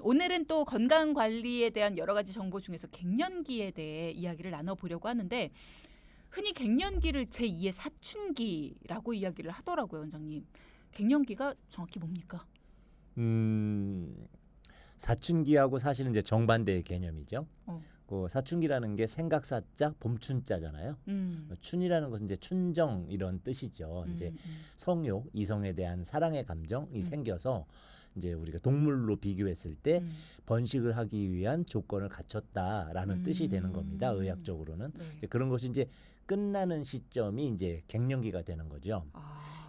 오늘은 또 건강 관리에 대한 여러 가지 정보 중에서 갱년기에 대해 이야기를 나눠보려고 하는데 흔히 갱년기를 제2의 사춘기라고 이야기를 하더라고요, 원장님. 갱년기가 정확히 뭡니까? 사춘기하고 사실은 이제 정반대의 개념이죠. 어. 그 사춘기라는 게 생각사자 봄춘자잖아요. 춘이라는 것은 이제 춘정 이런 뜻이죠. 이제 성욕, 이성에 대한 사랑의 감정이 생겨서 이제 우리가 동물로 비교했을 때 번식을 하기 위한 조건을 갖췄다라는 뜻이 되는 겁니다. 의학적으로는. 네. 이제 그런 것이 이제 끝나는 시점이 이제 갱년기가 되는 거죠.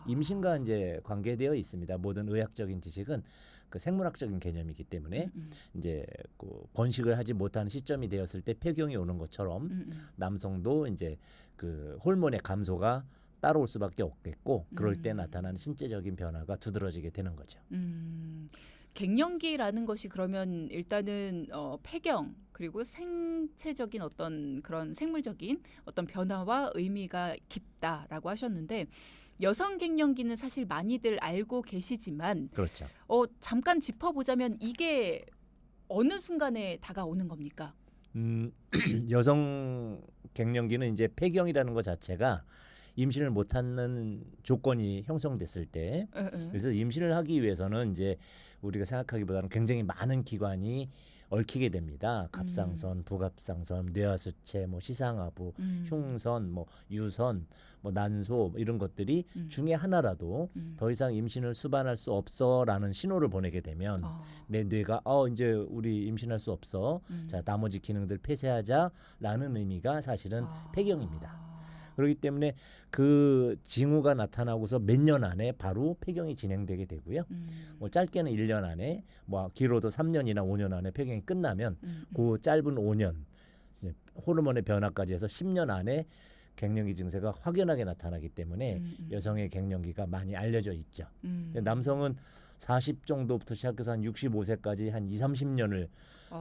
임신과 이제 관계되어 있습니다. 모든 의학적인 지식은 그 생물학적인 개념이기 때문에 이제 그 번식을 하지 못하는 시점이 되었을 때 폐경이 오는 것처럼 남성도 이제 그 호르몬의 감소가 따라올 수밖에 없겠고 그럴 때 나타나는 신체적인 변화가 두드러지게 되는 거죠. 갱년기라는 것이 그러면 일단은 폐경 그리고 생체적인 어떤 그런 생물적인 어떤 변화와 의미가 깊다라고 하셨는데 여성 갱년기는 사실 많이들 알고 계시지만 그렇죠. 잠깐 짚어보자면 이게 어느 순간에 다가오는 겁니까? 여성 갱년기는 이제 폐경이라는 것 자체가 임신을 못하는 조건이 형성됐을 때 그래서 임신을 하기 위해서는 이제 우리가 생각하기보다는 굉장히 많은 기관이 얽히게 됩니다. 갑상선, 부갑상선, 뇌하수체, 뭐 시상하부, 흉선, 뭐 유선, 뭐 난소 이런 것들이 중에 하나라도 더 이상 임신을 수반할 수 없어라는 신호를 보내게 되면 내 뇌가 이제 우리 임신할 수 없어. 자, 나머지 기능들 폐쇄하자라는 의미가 사실은 폐경입니다. 그렇기 때문에 그 징후가 나타나고서 몇 년 안에 바로 폐경이 진행되게 되고요. 뭐 짧게는 1년 안에, 뭐 길어도 3년이나 5년 안에 폐경이 끝나면 그 짧은 5년 이제 호르몬의 변화까지 해서 10년 안에 갱년기 증세가 확연하게 나타나기 때문에 여성의 갱년기가 많이 알려져 있죠. 근데 남성은 40 정도부터 시작해서 한 65세까지 한 2, 30년을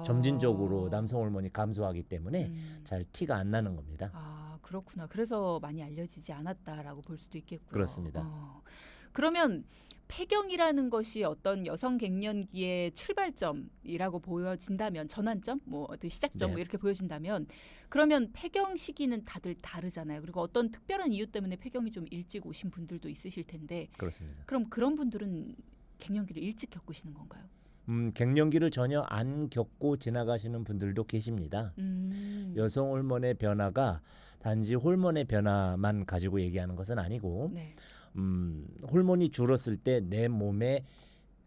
점진적으로 남성 호르몬이 감소하기 때문에 잘 티가 안 나는 겁니다. 그렇구나. 그래서 많이 알려지지 않았다라고 볼 수도 있겠고요. 그렇습니다. 그러면 폐경이라는 것이 어떤 여성 갱년기의 출발점이라고 보여진다면 전환점, 뭐 어떤 시작점 네. 뭐 이렇게 보여진다면 그러면 폐경 시기는 다들 다르잖아요. 그리고 어떤 특별한 이유 때문에 폐경이 좀 일찍 오신 분들도 있으실 텐데 그렇습니다. 그럼 그런 분들은 갱년기를 일찍 겪으시는 건가요? 갱년기를 전혀 안 겪고 지나가시는 분들도 계십니다. 여성 호르몬의 변화가 단지 호르몬의 변화만 가지고 얘기하는 것은 아니고 네. 호르몬이 줄었을 때 내 몸에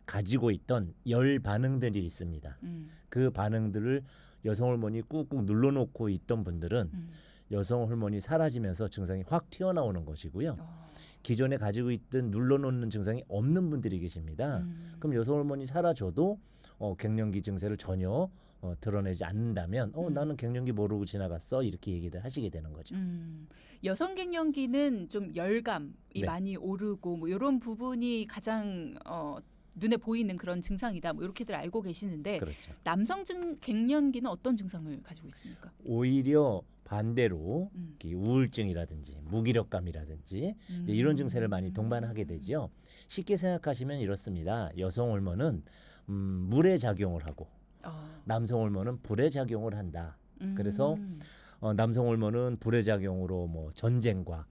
가지고 있던 열 반응들이 있습니다. 그 반응들을 여성 호르몬이 꾹꾹 눌러놓고 있던 분들은 여성 호르몬이 사라지면서 증상이 확 튀어나오는 것이고요. 기존에 가지고 있던 눌러놓는 증상이 없는 분들이 계십니다. 그럼 여성 호르몬이 사라져도 갱년기 증세를 전혀 드러내지 않는다면 나는 갱년기 모르고 지나갔어 이렇게 얘기를 하시게 되는 거죠. 여성 갱년기는 좀 열감이 네. 많이 오르고 뭐 이런 부분이 가장 눈에 보이는 그런 증상이다. 뭐 이렇게들 알고 계시는데 그렇죠. 남성 갱년기는 어떤 증상을 가지고 있습니까? 오히려 반대로 우울증이라든지 무기력감이라든지 이제 이런 증세를 많이 동반하게 되죠. 쉽게 생각하시면 이렇습니다. 여성 호르몬은 물의 작용을 하고 남성 호르몬은 불의 작용을 한다. 그래서 남성 호르몬은 불의 작용으로 뭐 전쟁과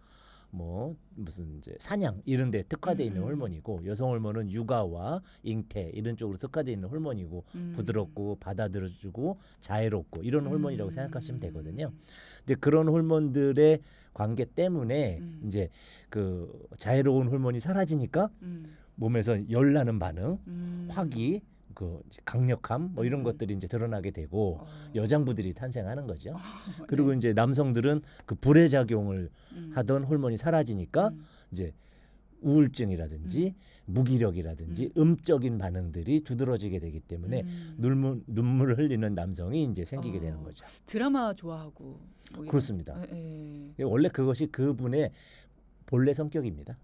뭐 무슨 이제 사냥 이런 데 특화되어 있는 호르몬이고 여성 호르몬은 육아와 잉태 이런 쪽으로 특화되어 있는 호르몬이고 부드럽고 받아들여주고 자애롭고 이런 호르몬이라고 생각하시면 되거든요. 이제 그런 호르몬들의 관계 때문에 이제 그 자애로운 호르몬이 사라지니까 몸에서 열나는 반응, 화기, 그 강력함 뭐 이런 것들이 이제 드러나게 되고 여장부들이 탄생하는 거죠. 그리고 이제 남성들은 그 불의 작용을 하던 호르몬이 사라지니까 이제 우울증이라든지 무기력이라든지 음적인 반응들이 두드러지게 되기 때문에 눈물을 흘리는 남성이 이제 생기게 되는 거죠. 드라마 좋아하고 뭐 그렇습니다. 원래 그것이 그분의 본래 성격입니다.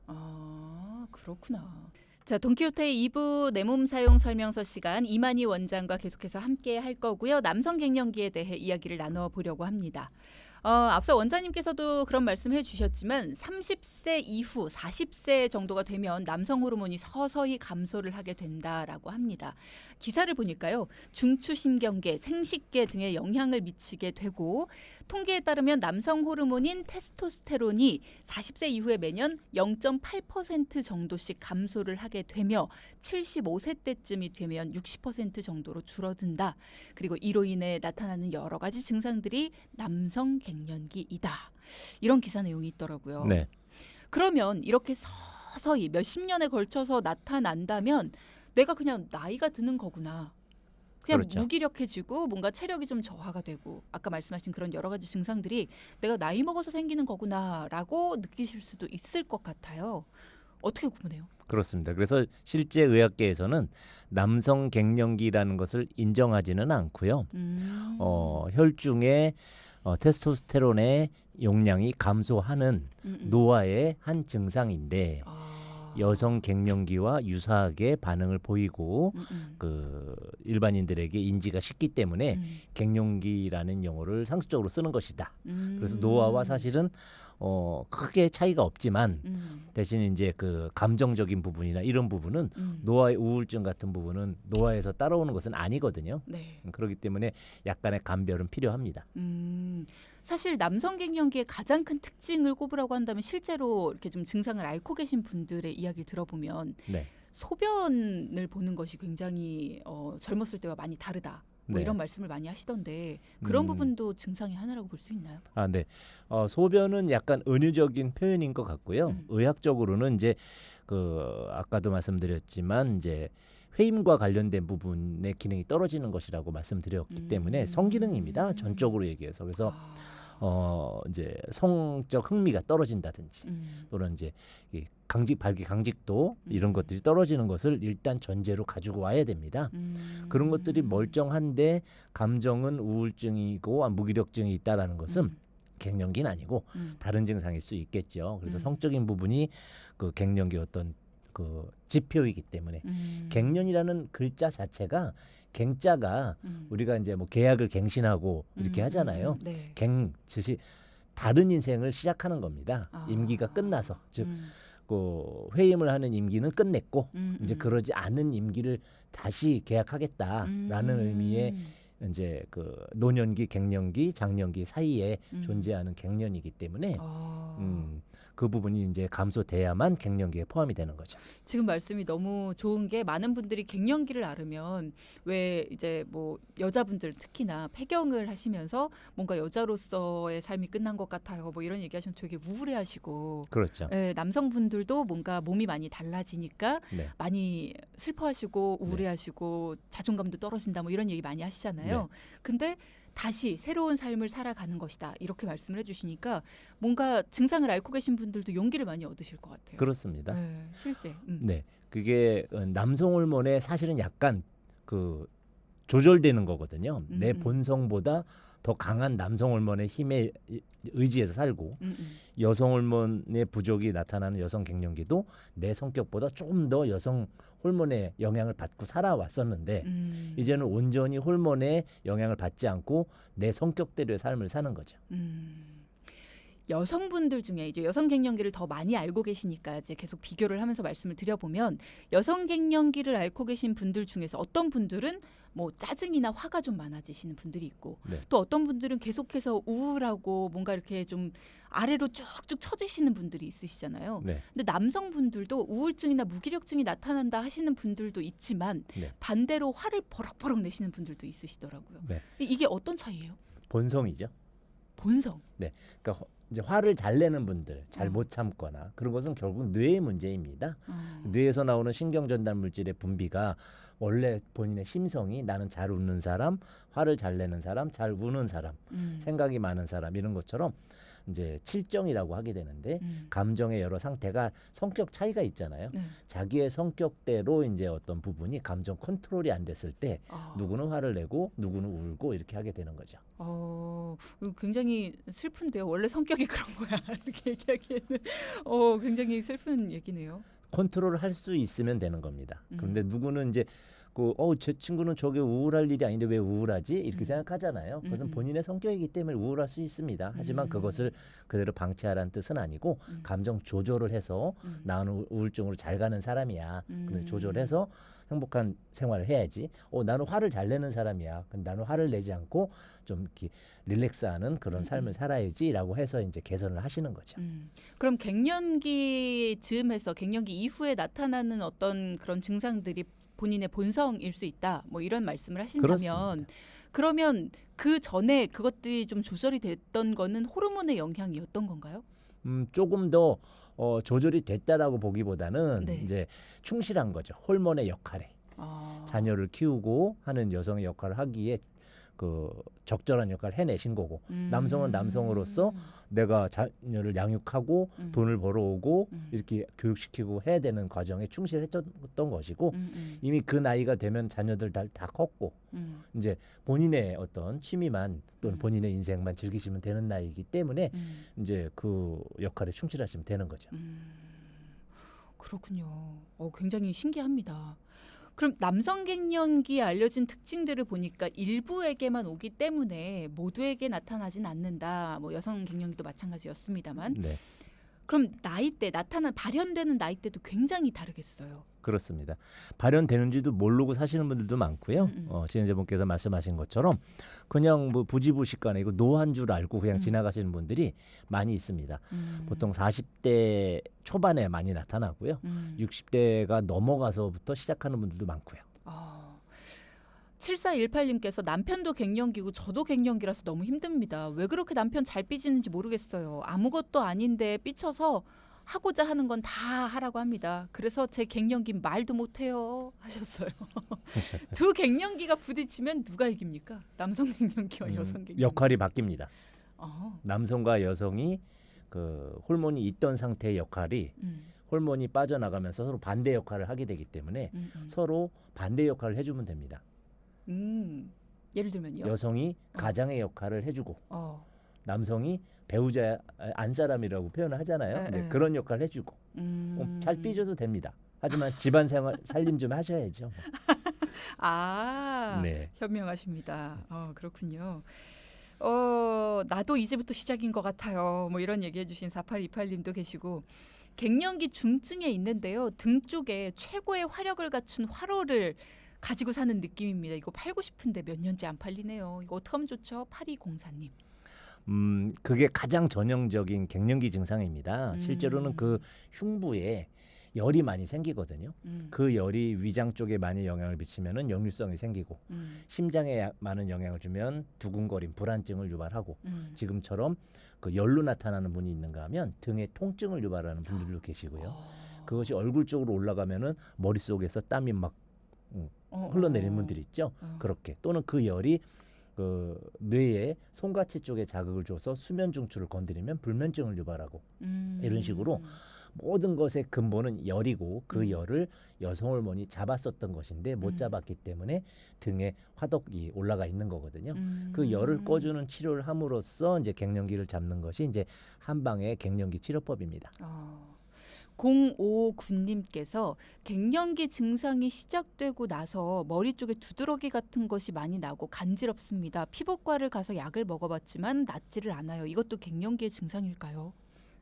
그렇구나. 자, 돈키호테의 2부 내 몸 사용 설명서 시간 이만희 원장과 계속해서 함께 할 거고요. 남성 갱년기에 대해 이야기를 나눠보려고 합니다. 앞서 원장님께서도 그런 말씀해 주셨지만 30세 이후 40세 정도가 되면 남성 호르몬이 서서히 감소를 하게 된다라고 합니다. 기사를 보니까요. 중추신경계, 생식계 등에 영향을 미치게 되고 통계에 따르면 남성 호르몬인 테스토스테론이 40세 이후에 매년 0.8% 정도씩 감소를 하게 되며 75세 때쯤이 되면 60% 정도로 줄어든다. 그리고 이로 인해 나타나는 여러 가지 증상들이 남성 갱년기이다. 이런 기사 내용이 있더라고요. 네. 그러면 이렇게 서서히 몇십 년에 걸쳐서 나타난다면 내가 그냥 나이가 드는 거구나. 그냥 그렇죠. 무기력해지고 뭔가 체력이 좀 저하가 되고 아까 말씀하신 그런 여러 가지 증상들이 내가 나이 먹어서 생기는 거구나라고 느끼실 수도 있을 것 같아요. 어떻게 구분해요? 그렇습니다. 그래서 실제 의학계에서는 남성 갱년기라는 것을 인정하지는 않고요. 혈중에 테스토스테론의 용량이 감소하는 노화의 한 증상인데 여성 갱년기와 유사하게 반응을 보이고 그 일반인들에게 인지가 쉽기 때문에 갱년기라는 용어를 상습적으로 쓰는 것이다. 그래서 노화와 사실은 크게 차이가 없지만 대신 이제 그 감정적인 부분이나 이런 부분은 노화의 우울증 같은 부분은 노화에서 따라오는 것은 아니거든요. 네. 그렇기 때문에 약간의 감별은 필요합니다. 사실 남성 갱년기의 가장 큰 특징을 꼽으라고 한다면 실제로 이렇게 좀 증상을 앓고 계신 분들의 이야기를 들어보면 네. 소변을 보는 것이 굉장히 젊었을 때와 많이 다르다. 뭐 네. 이런 말씀을 많이 하시던데 그런 부분도 증상의 하나라고 볼 수 있나요? 아, 네. 소변은 약간 은유적인 표현인 것 같고요. 의학적으로는 이제 그 아까도 말씀드렸지만 이제 회임과 관련된 부분의 기능이 떨어지는 것이라고 말씀드렸기 때문에 성기능입니다. 전적으로 얘기해서 그래서 이제 성적 흥미가 떨어진다든지 또는 이제 발기 강직도 이런 것들이 떨어지는 것을 일단 전제로 가지고 와야 됩니다. 그런 것들이 멀쩡한데 감정은 우울증이고 무기력증이 있다라는 것은 갱년기는 아니고 다른 증상일 수 있겠죠. 그래서 성적인 부분이 그 갱년기 어떤 그 지표이기 때문에 갱년이라는 글자 자체가 갱자가 우리가 이제 뭐 계약을 갱신하고 이렇게 하잖아요. 네. 갱 즉이 다른 인생을 시작하는 겁니다. 임기가 끝나서 즉 그 회임을 하는 임기는 끝냈고 이제 그러지 않은 임기를 다시 계약하겠다라는 의미의 이제 그 노년기, 갱년기, 장년기 사이에 존재하는 갱년이기 때문에 그 부분이 이제 감소돼야만 갱년기에 포함이 되는 거죠. 지금 말씀이 너무 좋은 게 많은 분들이 갱년기를 앓으면 왜 이제 뭐 여자분들 특히나 폐경을 하시면서 뭔가 여자로서의 삶이 끝난 것 같아요. 뭐 이런 얘기하시면 되게 우울해하시고 그렇죠. 예, 남성분들도 뭔가 몸이 많이 달라지니까 네. 많이 슬퍼하시고 우울해하시고 자존감도 떨어진다 뭐 이런 얘기 많이 하시잖아요. 네. 근데 다시 새로운 삶을 살아가는 것이다. 이렇게 말씀을 해주시니까 뭔가 증상을 앓고 계신 분들도 용기를 많이 얻으실 것 같아요. 그렇습니다. 네, 실제. 네, 그게 남성 호르몬에 사실은 약간 그 조절되는 거거든요. 내 본성보다 더 강한 남성 호르몬의 힘에 의지해서 살고 여성 호르몬의 부족이 나타나는 여성 갱년기도 내 성격보다 조금 더 여성 호르몬의 영향을 받고 살아왔었는데 이제는 온전히 호르몬의 영향을 받지 않고 내 성격대로의 삶을 사는 거죠. 여성분들 중에 이제 여성 갱년기를 더 많이 알고 계시니까 이제 계속 비교를 하면서 말씀을 드려보면 여성 갱년기를 앓고 계신 분들 중에서 어떤 분들은 뭐 짜증이나 화가 좀 많아지시는 분들이 있고 네. 또 어떤 분들은 계속해서 우울하고 뭔가 이렇게 좀 아래로 쭉쭉 처지시는 분들이 있으시잖아요. 네. 근데 남성분들도 우울증이나 무기력증이 나타난다 하시는 분들도 있지만 네. 반대로 화를 버럭버럭 내시는 분들도 있으시더라고요. 네. 이게 어떤 차이예요? 본성이죠. 본성. 네, 그러니까 이제 화를 잘 내는 분들, 잘 못 참거나 그런 것은 결국 뇌의 문제입니다. 뇌에서 나오는 신경 전달 물질의 분비가 원래 본인의 심성이 나는 잘 웃는 사람, 화를 잘 내는 사람, 잘 우는 사람, 생각이 많은 사람 이런 것처럼 이제 칠정이라고 하게 되는데 감정의 여러 상태가 성격 차이가 있잖아요. 네. 자기의 성격대로 이제 어떤 부분이 감정 컨트롤이 안 됐을 때 누구는 화를 내고 누구는 울고 이렇게 하게 되는 거죠. 이거 굉장히 슬픈데요. 원래 성격이 그런 거야. 이렇게 얘기하기에는 굉장히 슬픈 얘기네요. 컨트롤을 할 수 있으면 되는 겁니다. 그런데 누구는 이제 제 친구는 저게 우울할 일이 아닌데 왜 우울하지? 이렇게 생각하잖아요. 그것은 본인의 성격이기 때문에 우울할 수 있습니다. 하지만 그것을 그대로 방치하라는 뜻은 아니고 감정 조절을 해서 나는 우울증으로 잘 가는 사람이야. 근데 조절해서 행복한 생활을 해야지. 나는 화를 잘 내는 사람이야. 근데 나는 화를 내지 않고 좀 이렇게 릴렉스하는 그런 삶을 살아야지라고 해서 이제 개선을 하시는 거죠. 그럼 갱년기 즈음에서 갱년기 이후에 나타나는 어떤 그런 증상들이 본인의 본성일 수 있다. 뭐 이런 말씀을 하신다면 그렇습니다. 그러면 그 전에 그것들이 좀 조절이 됐던 거는 호르몬의 영향이었던 건가요? 조금 더 조절이 됐다라고 보기보다는 네. 이제 충실한 거죠. 호르몬의 역할에. 자녀를 키우고 하는 여성의 역할을 하기에 그 적절한 역할을 해내신 거고 남성은 남성으로서 내가 자녀를 양육하고 돈을 벌어오고 이렇게 교육시키고 해야 되는 과정에 충실했던 것이고 이미 그 나이가 되면 자녀들 다 컸고 이제 본인의 어떤 취미만 또는 본인의 인생만 즐기시면 되는 나이이기 때문에 이제 그 역할에 충실하시면 되는 거죠. 그렇군요. 굉장히 신기합니다. 그럼 남성 갱년기에 알려진 특징들을 보니까 일부에게만 오기 때문에 모두에게 나타나진 않는다. 뭐 여성 갱년기도 마찬가지였습니다만. 네. 그럼 나이대 발현되는 나이대도 굉장히 다르겠어요. 그렇습니다. 발현되는지도 모르고 사시는 분들도 많고요. 진행자분께서 말씀하신 것처럼 그냥 뭐 부지부식간에 이거 노한 줄 알고 그냥 지나가시는 분들이 많이 있습니다. 보통 40대 초반에 많이 나타나고요. 60대가 넘어가서부터 시작하는 분들도 많고요. 7418님께서 남편도 갱년기고 저도 갱년기라서 너무 힘듭니다. 왜 그렇게 남편 잘 삐지는지 모르겠어요. 아무것도 아닌데 삐쳐서 하고자 하는 건 다 하라고 합니다. 그래서 제 갱년기 말도 못해요 하셨어요. 두 갱년기가 부딪히면 누가 이깁니까? 남성 갱년기와 여성 갱년기. 역할이 바뀝니다. 어. 남성과 여성이 그 호르몬이 있던 상태의 역할이 호르몬이 빠져나가면서 서로 반대 역할을 하게 되기 때문에 서로 반대 역할을 해주면 됩니다. 예를 들면요. 여성이 가장의 역할을 해주고 남성이 배우자 안사람이라고 표현을 하잖아요. 이제 그런 역할을 해주고 잘 삐져도 됩니다. 하지만 집안 생활 살림 좀 하셔야죠. 네. 현명하십니다. 그렇군요. 나도 이제부터 시작인 것 같아요. 뭐 이런 얘기해 주신 4828님도 계시고 갱년기 중증에 있는데요. 등 쪽에 최고의 화력을 갖춘 화로를 가지고 사는 느낌입니다. 이거 팔고 싶은데 몇 년째 안 팔리네요. 이거 어떻게 하면 좋죠? 8204님. 그게 가장 전형적인 갱년기 증상입니다. 실제로는 그 흉부에 열이 많이 생기거든요. 그 열이 위장 쪽에 많이 영향을 미치면은 역류성이 생기고 심장에 많은 영향을 주면 두근거림, 불안증을 유발하고 지금처럼 그 열로 나타나는 분이 있는가 하면 등에 통증을 유발하는 분들도 계시고요. 그것이 얼굴 쪽으로 올라가면은 머릿속에서 땀이 막 흘러내리는 분들이 있죠. 그렇게 또는 그 열이 그 뇌의 손가치 쪽에 자극을 줘서 수면 중추를 건드리면 불면증을 유발하고 이런 식으로 모든 것의 근본은 열이고 그 열을 여성 호르몬이 잡았었던 것인데 못 잡았기 때문에 등에 화덕이 올라가 있는 거거든요. 그 열을 꺼주는 치료를 함으로써 이제 갱년기를 잡는 것이 이제 한방의 갱년기 치료법입니다. 0559님께서 갱년기 증상이 시작되고 나서 머리 쪽에 두드러기 같은 것이 많이 나고 간지럽습니다. 피부과를 가서 약을 먹어봤지만 낫지를 않아요. 이것도 갱년기의 증상일까요?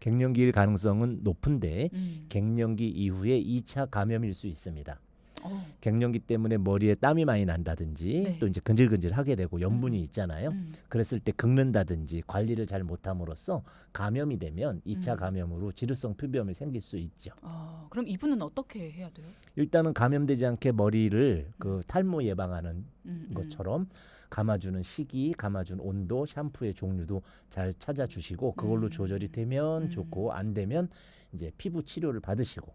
갱년기일 가능성은 높은데 갱년기 이후에 2차 감염일 수 있습니다. 갱년기 때문에 머리에 땀이 많이 난다든지 또 이제 근질근질하게 되고 염분이 있잖아요. 그랬을 때 긁는다든지 관리를 잘 못함으로써 감염이 되면 2차 감염으로 지루성 피부염이 생길 수 있죠. 그럼 이분은 어떻게 해야 돼요? 일단은 감염되지 않게 머리를 그 탈모 예방하는 것처럼 감아주는 시기, 감아주는 온도, 샴푸의 종류도 잘 찾아주시고 그걸로 조절이 되면 좋고 안 되면 이제 피부 치료를 받으시고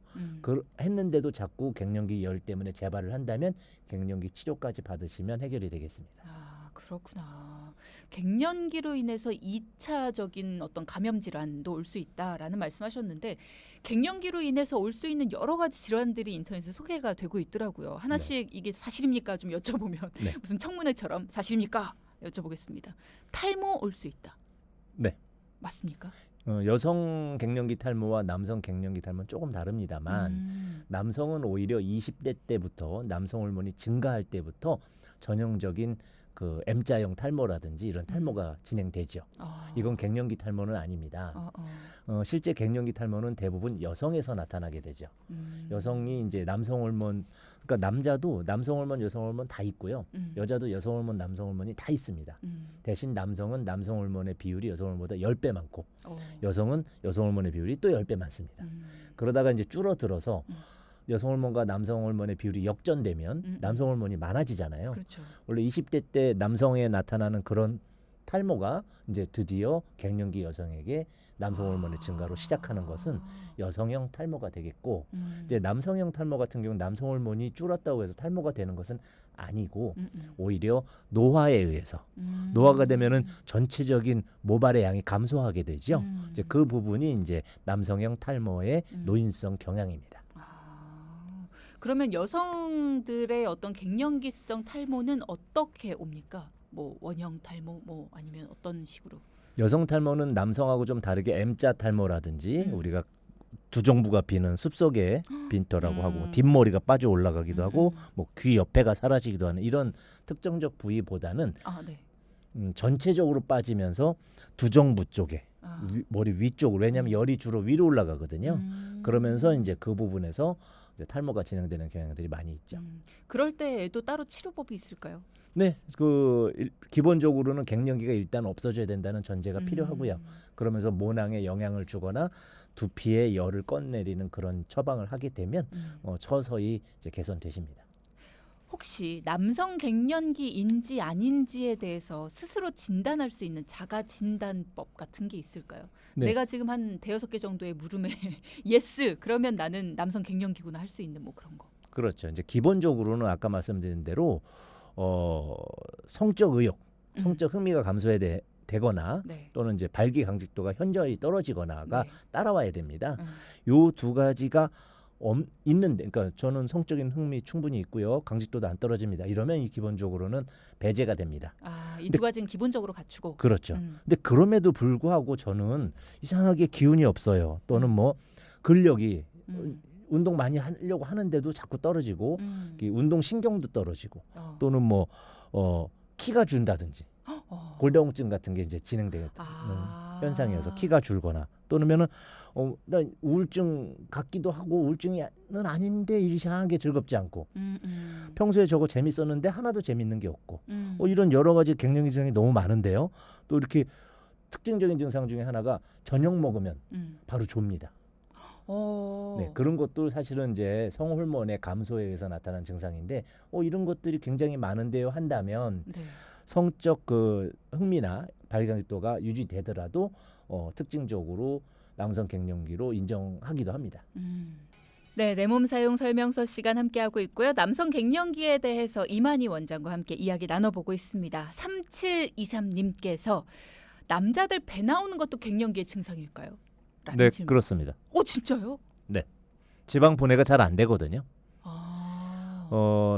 했는데도 자꾸 갱년기 열 때문에 재발을 한다면 갱년기 치료까지 받으시면 해결이 되겠습니다. 그렇구나. 갱년기로 인해서 2차적인 어떤 감염 질환도 올 수 있다라는 말씀하셨는데 갱년기로 인해서 올 수 있는 여러 가지 질환들이 인터넷에 소개가 되고 있더라고요. 하나씩 이게 사실입니까? 좀 여쭤보면 무슨 청문회처럼 사실입니까? 여쭤보겠습니다. 탈모 올 수 있다. 네. 맞습니까? 여성 갱년기 탈모와 남성 갱년기 탈모는 조금 다릅니다만 남성은 오히려 20대 때부터 남성 호르몬이 증가할 때부터 전형적인 그 M자형 탈모라든지 이런 탈모가 진행되죠. 이건 갱년기 탈모는 아닙니다. 실제 갱년기 탈모는 대부분 여성에서 나타나게 되죠. 여성이 이제 남성 호르몬, 그러니까 남자도 남성 호르몬, 여성 호르몬 다 있고요. 여자도 여성 호르몬, 남성 호르몬이 다 있습니다. 대신 남성은 남성 호르몬의 비율이 여성 호르몬보다 10배 많고 여성은 여성 호르몬의 비율이 또 10배 많습니다. 그러다가 이제 줄어들어서 여성 호르몬과 남성 호르몬의 비율이 역전되면 남성 호르몬이 많아지잖아요. 그렇죠. 원래 20대 때 남성에 나타나는 그런 탈모가 이제 드디어 갱년기 여성에게 남성 호르몬의 증가로 시작하는 것은 여성형 탈모가 되겠고 이제 남성형 탈모 같은 경우는 남성 호르몬이 줄었다고 해서 탈모가 되는 것은 아니고 오히려 노화에 의해서 노화가 되면은 전체적인 모발의 양이 감소하게 되죠. 이제 그 부분이 이제 남성형 탈모의 노인성 경향입니다. 그러면 여성들의 어떤 갱년기성 탈모는 어떻게 옵니까? 뭐 원형 탈모, 뭐 아니면 어떤 식으로? 여성 탈모는 남성하고 좀 다르게 M자 탈모라든지 우리가 두정부가 비는 숲속의 빈터라고 하고 뒷머리가 빠져 올라가기도 하고 뭐 귀 옆에가 사라지기도 하는 이런 특정적 부위보다는 전체적으로 빠지면서 두정부 쪽에 머리 위쪽으로, 왜냐하면 열이 주로 위로 올라가거든요. 그러면서 이제 그 부분에서 이제 탈모가 진행되는 경향들이 많이 있죠. 그럴 때에도 따로 치료법이 있을까요? 네, 그 기본적으로는 갱년기가 일단 없어져야 된다는 전제가 필요하고요. 그러면서 모낭에 영향을 주거나 두피에 열을 꺼내리는 그런 처방을 하게 되면 서서히 이제 개선되십니다. 혹시 남성 갱년기인지 아닌지에 대해서 스스로 진단할 수 있는 자가 진단법 같은 게 있을까요? 네. 내가 지금 한 대여섯 개 정도의 물음에 예스 그러면 나는 남성 갱년기구나 할 수 있는 뭐 그런 거. 그렇죠. 이제 기본적으로는 아까 말씀드린 대로 성적 의욕, 성적 흥미가 감소되거나 네. 또는 이제 발기 강직도가 현저히 떨어지거나가 네. 따라와야 됩니다. 요 두 가지가 있는데, 그러니까 저는 성적인 흥미 충분히 있고요, 강직도도 안 떨어집니다. 이러면 이 기본적으로는 배제가 됩니다. 이 두 가지는 기본적으로 갖추고. 그렇죠. 근데 그럼에도 불구하고 저는 이상하게 기운이 없어요. 또는 뭐 근력이 운동 많이 하려고 하는데도 자꾸 떨어지고 운동 신경도 떨어지고 또는 뭐 키가 준다든지 골다공증 같은 게 이제 진행되는 현상이어서 키가 줄거나 또는면은 나 우울증 같기도 하고 우울증은 아닌데 이상하게 즐겁지 않고 평소에 저거 재밌었는데 하나도 재밌는 게 없고 이런 여러 가지 갱년기 증상이 너무 많은데요. 또 이렇게 특징적인 증상 중에 하나가 저녁 먹으면 바로 좁니다. 네, 그런 것도 사실은 이제 성호르몬의 감소에 의해서 나타난 증상인데 이런 것들이 굉장히 많은데요 한다면 네. 성적 그 흥미나 발견도가 유지되더라도 특징적으로 남성 갱년기로 인정하기도 합니다. 네, 내 몸 사용 설명서 시간 함께하고 있고요. 남성 갱년기에 대해서 이만희 원장과 함께 이야기 나눠보고 있습니다. 3723님께서 남자들 배 나오는 것도 갱년기의 증상일까요? 네, 질문. 그렇습니다. 진짜요? 네, 지방 분해가 잘 안 되거든요.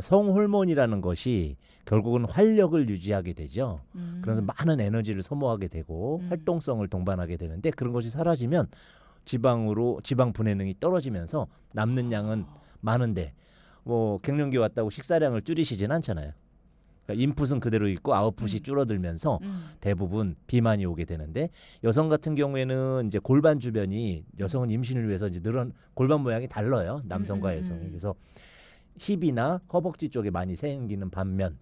성호르몬이라는 것이 결국은 활력을 유지하게 되죠. 그래서 많은 에너지를 소모하게 되고 활동성을 동반하게 되는데 그런 것이 사라지면 지방 분해능이 떨어지면서 남는 양은 많은데 뭐 갱년기 왔다고 식사량을 줄이시진 않잖아요. 그러니까 인풋은 그대로 있고 아웃풋이 줄어들면서 대부분 비만이 오게 되는데 여성 같은 경우에는 이제 골반 주변이 여성은 임신을 위해서 이제 골반 모양이 달라요. 남성과 여성이. 그래서 힙이나 허벅지 쪽에 많이 생기는 반면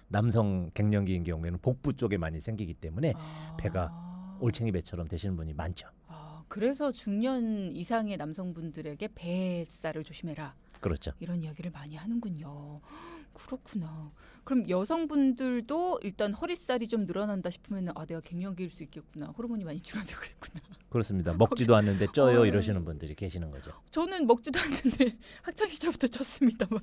남성 갱년기인 경우에는 복부 쪽에 많이 생기기 때문에 배가 올챙이 배처럼 되시는 분이 많죠. 그래서 중년 이상의 남성분들에게 뱃살을 조심해라. 그렇죠. 이런 이야기를 많이 하는군요. 그렇구나. 그럼 여성분들도 일단 허리살이 좀 늘어난다 싶으면 내가 갱년기일 수 있겠구나. 호르몬이 많이 줄어들고 있구나. 그렇습니다. 먹지도 않는데 쪄요 이러시는 분들이 계시는 거죠. 저는 먹지도 않는데 학창 시절부터 쪘습니다만.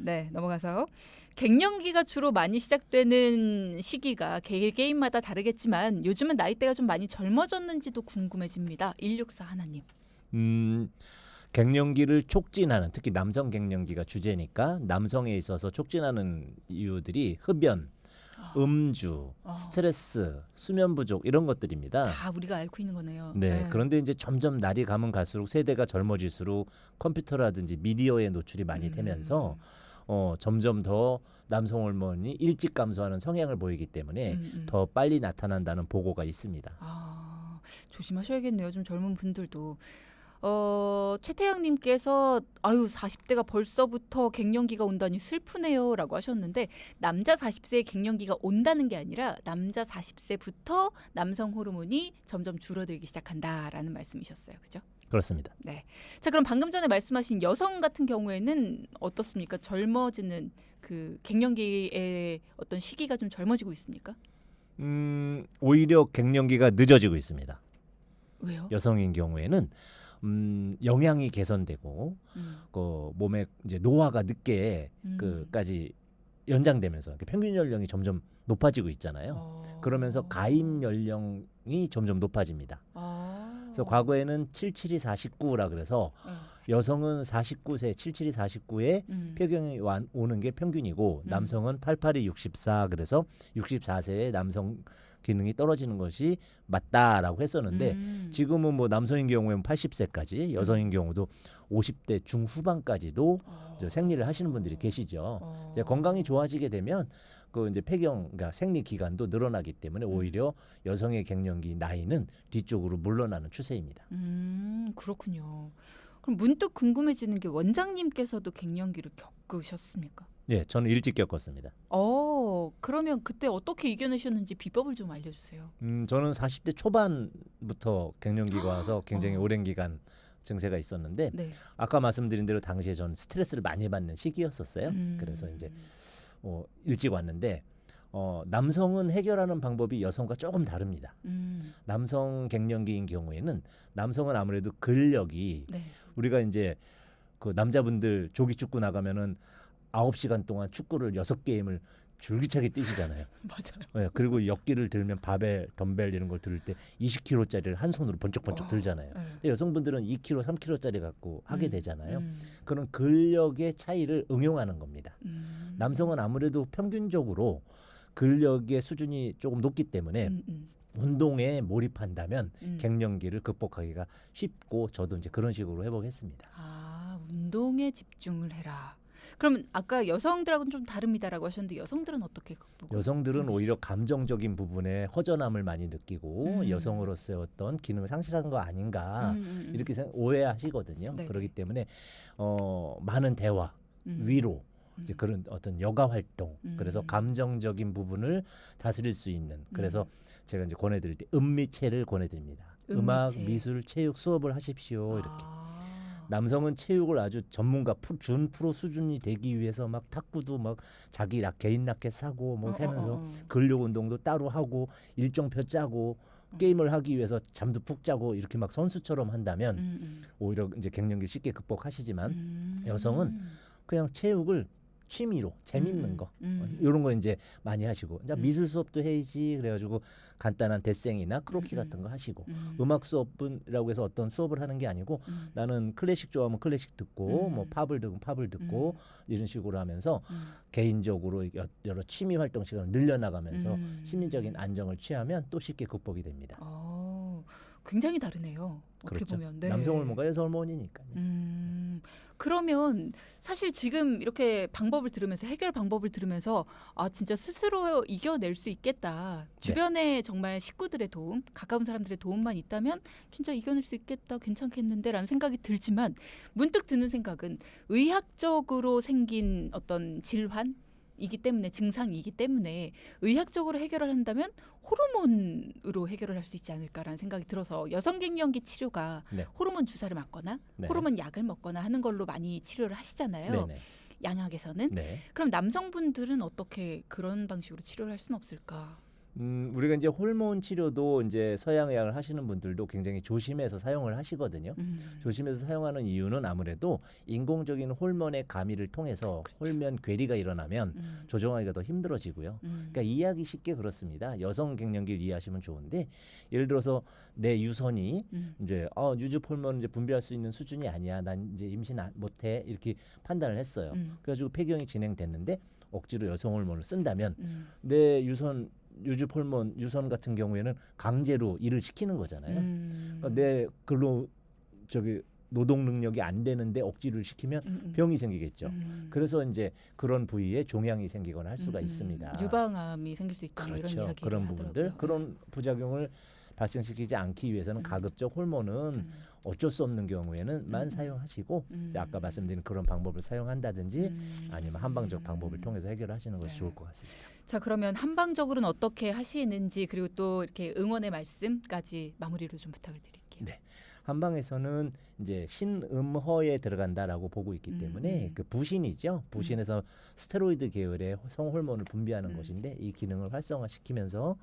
네, 넘어가서 갱년기가 주로 많이 시작되는 시기가 개인마다 다르겠지만 요즘은 나이대가 좀 많이 젊어졌는지도 궁금해집니다. 164 하나님. 갱년기를 촉진하는, 특히 남성 갱년기가 주제니까 남성에 있어서 촉진하는 이유들이 흡연, 음주, 스트레스, 수면 부족 이런 것들입니다. 다 우리가 앓고 있는 거네요. 네. 그런데 이제 점점 날이 가면 갈수록 세대가 젊어질수록 컴퓨터라든지 미디어에 노출이 많이 되면서 점점 더 남성 호르몬이 일찍 감소하는 성향을 보이기 때문에 더 빨리 나타난다는 보고가 있습니다. 조심하셔야겠네요. 좀 젊은 분들도. 최태양님께서 아유 40대가 벌써부터 갱년기가 온다니 슬프네요라고 하셨는데 남자 40세에 갱년기가 온다는 게 아니라 남자 40세부터 남성 호르몬이 점점 줄어들기 시작한다라는 말씀이셨어요. 그죠? 그렇습니다. 네. 자 그럼 방금 전에 말씀하신 여성 같은 경우에는 어떻습니까? 젊어지는 그 갱년기의 어떤 시기가 좀 젊어지고 있습니까? 오히려 갱년기가 늦어지고 있습니다. 왜요? 여성인 경우에는 영양이 개선되고 그 몸에 이제 노화가 늦게 그까지 연장되면서 평균 연령이 점점 높아지고 있잖아요. 그러면서 가임 연령이 점점 높아집니다. 그래서 과거에는 77이 49라 그래서 여성은 49세 77이 49에 폐경이 오는 게 평균이고 남성은 88이 64 그래서 64세에 남성 기능이 떨어지는 것이 맞다라고 했었는데 지금은 뭐 남성인 경우에는 80세까지 여성인 경우도 50대 중후반까지도 생리를 하시는 분들이 계시죠. 이제 건강이 좋아지게 되면 그 이제 폐경 그러니까 생리 기간도 늘어나기 때문에 오히려 여성의 갱년기 나이는 뒤쪽으로 물러나는 추세입니다. 그렇군요. 그럼 문득 궁금해지는 게 원장님께서도 갱년기를 겪으셨습니까? 네, 저는 일찍 겪었습니다. 그러면 그때 어떻게 이겨내셨는지 비법을 좀 알려주세요. 저는 40대 초반부터 갱년기가 와서 굉장히 오랜 기간 증세가 있었는데 네. 아까 말씀드린 대로 당시에 전 스트레스를 많이 받는 시기였었어요. 그래서 이제 일찍 왔는데 남성은 해결하는 방법이 여성과 조금 다릅니다. 남성 갱년기인 경우에는 남성은 아무래도 근력이 네. 우리가 이제 그 남자분들 조기 축구 나가면은 9시간 동안 축구를 6게임을 줄기차게 뛰시잖아요. 맞아요. 네, 그리고 역기를 들면 바벨, 덤벨 이런 걸 들을 때 20kg짜리를 한 손으로 번쩍번쩍 들잖아요. 네. 근데 여성분들은 2kg, 3kg짜리 갖고 하게 되잖아요. 그런 근력의 차이를 응용하는 겁니다. 남성은 아무래도 평균적으로 근력의 수준이 조금 높기 때문에 운동에 몰입한다면 갱년기를 극복하기가 쉽고 저도 이제 그런 식으로 회복했습니다. 운동에 집중을 해라. 그럼 아까 여성들하고는 좀 다릅니다라고 하셨는데 여성들은 어떻게 극복을? 여성들은 오히려 감정적인 부분에 허전함을 많이 느끼고 여성으로서의 어떤 기능을 상실한 거 아닌가 이렇게 오해하시거든요. 네네. 그렇기 때문에 많은 대화, 위로 이제 그런 어떤 여가 활동 그래서 감정적인 부분을 다스릴 수 있는 그래서 제가 이제 권해드릴 때 음미체를 권해드립니다. 음악, 미술, 체육 수업을 하십시오 이렇게. 남성은 체육을 아주 전문가 준 프로 수준이 되기 위해서 막 탁구도 막 자기 개인 라켓 사고 뭐 하면서 근력 운동도 따로 하고 일정표 짜고 게임을 하기 위해서 잠도 푹 자고 이렇게 막 선수처럼 한다면 오히려 이제 갱년기 쉽게 극복하시지만 여성은 그냥 체육을 취미로 재밌는 거 이런 거 이제 많이 하시고 미술 수업도 해야지 그래가지고 간단한 데생이나 크로키 같은 거 하시고 음악 수업이라고 해서 어떤 수업을 하는 게 아니고 나는 클래식 좋아하면 클래식 듣고 뭐 팝을 듣고 팝을 듣고 이런 식으로 하면서 개인적으로 여러 취미 활동 시간을 늘려나가면서 심리적인 안정을 취하면 또 쉽게 극복이 됩니다. 굉장히 다르네요. 어떻게 그렇죠. 보면 네. 남성 호르몬과 여성 호르몬이니까요. 그러면 사실 지금 이렇게 방법을 들으면서 해결 방법을 들으면서 진짜 스스로 이겨낼 수 있겠다. 주변에 정말 식구들의 도움, 가까운 사람들의 도움만 있다면 진짜 이겨낼 수 있겠다. 괜찮겠는데라는 생각이 들지만 문득 드는 생각은 의학적으로 생긴 어떤 질환이기 때문에 증상이기 때문에 의학적으로 해결을 한다면 호르몬으로 해결을 할 수 있지 않을까라는 생각이 들어서 여성 갱년기 치료가 호르몬 주사를 맞거나 호르몬 약을 먹거나 하는 걸로 많이 치료를 하시잖아요. 네네. 양학에서는. 그럼 남성분들은 어떻게 그런 방식으로 치료를 할 수는 없을까? 우리가 이제 호르몬 치료도 이제 서양 의학을 하시는 분들도 굉장히 조심해서 사용을 하시거든요. 조심해서 사용하는 이유는 아무래도 인공적인 호르몬의 가미를 통해서 호르몬 괴리가 일어나면 조정하기가 더 힘들어지고요. 그러니까 이해하기 쉽게 그렇습니다. 여성 갱년기를 이해하시면 좋은데 예를 들어서 내 유선이 이제 유즙 호르몬 이제 분비할 수 있는 수준이 아니야. 난 이제 임신 못해 이렇게 판단을 했어요. 그래가지고 폐경이 진행됐는데 억지로 여성 호르몬을 쓴다면 내 유주 호르몬 유선 같은 경우에는 강제로 일을 시키는 거잖아요. 그러니까 내 노동 능력이 안 되는데 억지를 시키면 병이 생기겠죠. 그래서 이제 그런 부위에 종양이 생기거나 할 수가 있습니다. 유방암이 생길 수 있다. 그렇죠. 이런 이야기를 그런 부분들 하더라고요. 그런 부작용을 발생시키지 않기 위해서는 가급적 호르몬은 어쩔 수 없는 경우에는만 사용하시고 이제 아까 말씀드린 그런 방법을 사용한다든지 아니면 한방적 방법을 통해서 해결하시는 것이 좋을 것 같습니다. 자, 그러면 한방적으로는 어떻게 하시는지 그리고 또 이렇게 응원의 말씀까지 마무리로 좀 부탁을 드릴게요. 네. 한방에서는 이제 신음허에 들어간다라고 보고 있기 때문에 그 부신이죠. 부신에서 스테로이드 계열의 성호르몬을 분비하는 것인데 이 기능을 활성화시키면서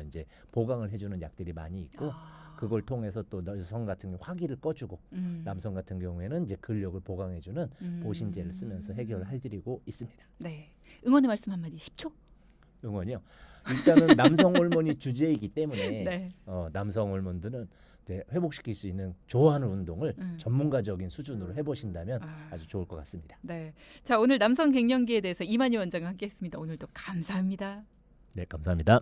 이제 보강을 해주는 약들이 많이 있고 그걸 통해서 또 여성 같은 경우 화기를 꺼주고 남성 같은 경우에는 이제 근력을 보강해주는 보신제를 쓰면서 해결해드리고 있습니다. 네. 응원의 말씀 한마디 10초. 응원이요. 일단은 남성 호르몬이 주제이기 때문에 네. 남성 호르몬들은 회복시킬 수 있는 좋아하는 운동을 전문가적인 수준으로 해보신다면 아주 좋을 것 같습니다. 네. 자, 오늘 남성 갱년기에 대해서 이만희 원장과 함께했습니다. 오늘도 감사합니다. 네, 감사합니다.